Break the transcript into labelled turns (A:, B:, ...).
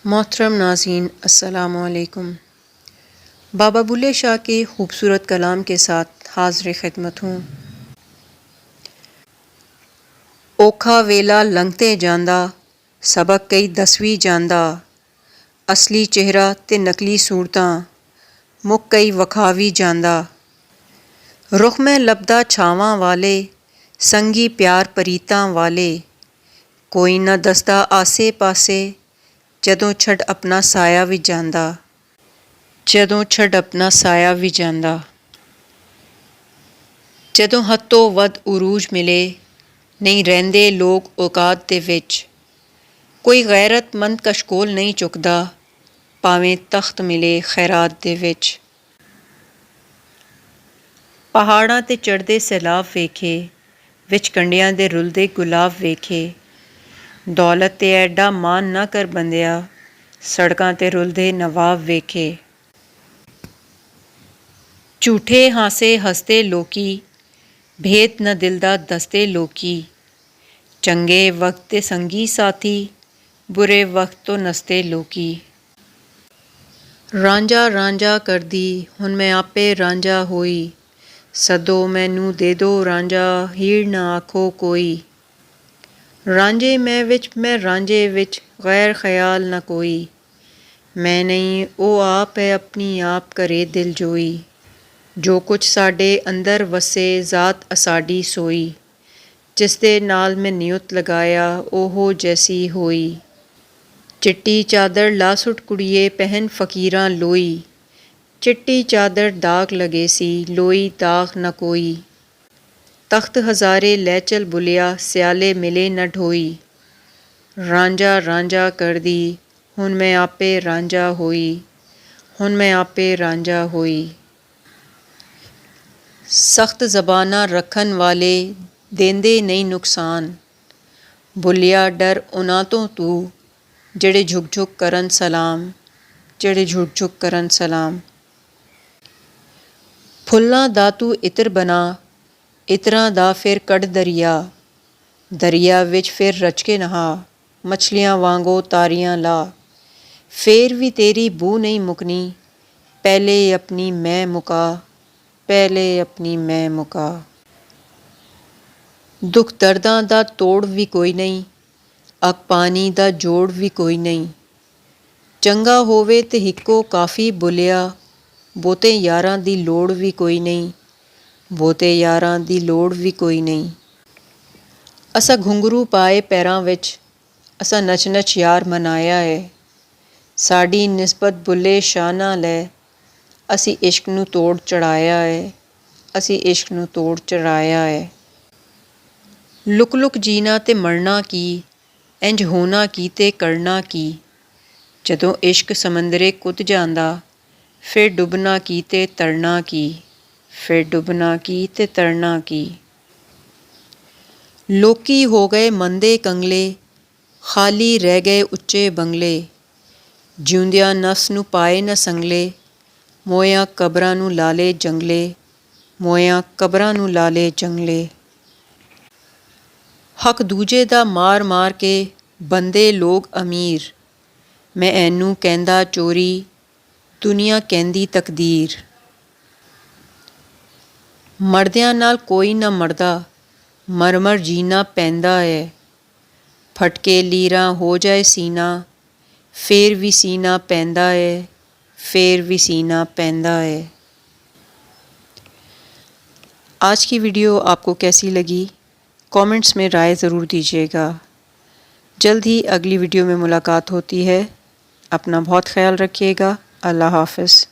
A: मोहतरम नाज़रीन अस्सलामु अलैकुम। बाबा बुल्ले शाह के खूबसूरत कलाम के साथ हाज़िर खिदमत हूँ। औखा वेला लंघते जांदा, सबक कई दसवीं जांदा, असली चेहरा ते नकली सूरतां मुक कई वखावी जांदा। रुख में लभदा छावां वाले, संगी प्यार परीतां वाले, कोई ना दसदा आसे पासे, जदों छड़ अपना साया भी जांदा, जदों छड़ अपना साया भी जांदा। जदों हत्तों वध उरूज मिले, नहीं रहिंदे लोग औकात दे विच। कोई गैरतमंद कशकोल नहीं चुकदा, भावें तख्त मिले खैरात दे विच। पहाड़ां ते चढ़दे सैलाब वेखे, विच कंडियां दे रुलदे गुलाब वेखे। दौलत ते ऐडा मान ना कर बंदिया, सड़कां ते रुलदे नवाब वेखे। झूठे हासे हसदे लोकी, भेद न दिल दा दसदे लोकी। चंगे वक्त दे संगी साथी, बुरे वक्त तो नसदे लोकी। रांझा रांझा करदी, हुण मैं आपे रांझा होई। सदो मैनू दे दो रांझा, हीड़ ना आखो कोई। रांझे मैं रांझे विच, गैर ख्याल ना कोई। मैं नहीं ओ आप है अपनी आप करे दिल जोई। जो कुछ साडे अंदर वसे ज़ात असाडी सोई। जिस दे नाल मैं नियत लगाया, ओहो जैसी होई। चिट्टी चादर ला सुट कुड़िए पहन फ़कीरां लोई। चिट्टी चादर दाग लगे सी, लोई दाग न कोई। तख्त हज़ारे लै चल बुलिया, स्याले मिले न ढोई। रांझा रांझा करदी, हुण मैं आपे रांझा होई। हुण मैं आपे रांझा होई। सख्त ज़बाना रखन वाले, देंदे नहीं नुकसान। बुलिया डर उन्हां तो तू, जेड़े झुक झुक करन सलाम, जेड़े झुक झुक करन सलाम। फुल्लां दा तू इत्र बना, इत्रां दा फिर कढ दरिया। दरिया विच फिर रच के नहा, मछलियां वांगो तारियां ला। फिर भी तेरी बू नहीं मुकनी, पहले अपनी मैं मुका, पहले अपनी मैं मुका। दुख दर्दां दा तोड़ भी कोई नहीं, अग पानी दा जोड़ भी कोई नहीं। चंगा होवे ते हिक्को काफ़ी बुलिया, बहुते यारां दी लोड़ भी कोई नहीं, बहुते यारां दी लोड़ भी कोई नहीं। असा घुंघरू पाए पैरां विच, असा नच नच यार मनाया है। साड़ी निस्बत बुल्ले शाह नाल है, असी इश्क नू तोड़ चढ़ाया है, असी इश्क नू तोड़ चढ़ाया है। लुक लुक जीना ते मरना की, इंज होना की ते करना की। जदों इश्क समंदरे कुद जांदा, फिर डुबना की ते तरना की, फिर डुबना की ते तरना की। लोकी हो गए मंदे कंगले, खाली रह गए उच्चे बंगले। जिउंदियां नफ्स नू पाए न संगले, मोयां कबरां नू लाले जंगले, मोयां कबरां नू लाले जंगले। हक दूजे दा मार मार के, बंदे लोग अमीर। मैं ऐनू कहंदा चोरी, दुनिया कहंदी तकदीर। मरदियां नाल कोई ना मरदा, मर मर जीना पैंदा है। फटके लीरां हो जाए सीना, फिर भी सीना पैंदा है, फिर भी सीना पैंदा है। आज की वीडियो आपको कैसी लगी? कमेंट्स में राय ज़रूर दीजिएगा। जल्द ही अगली वीडियो में मुलाकात होती है। अपना बहुत ख्याल रखिएगा। अल्लाह हाफ़िज़।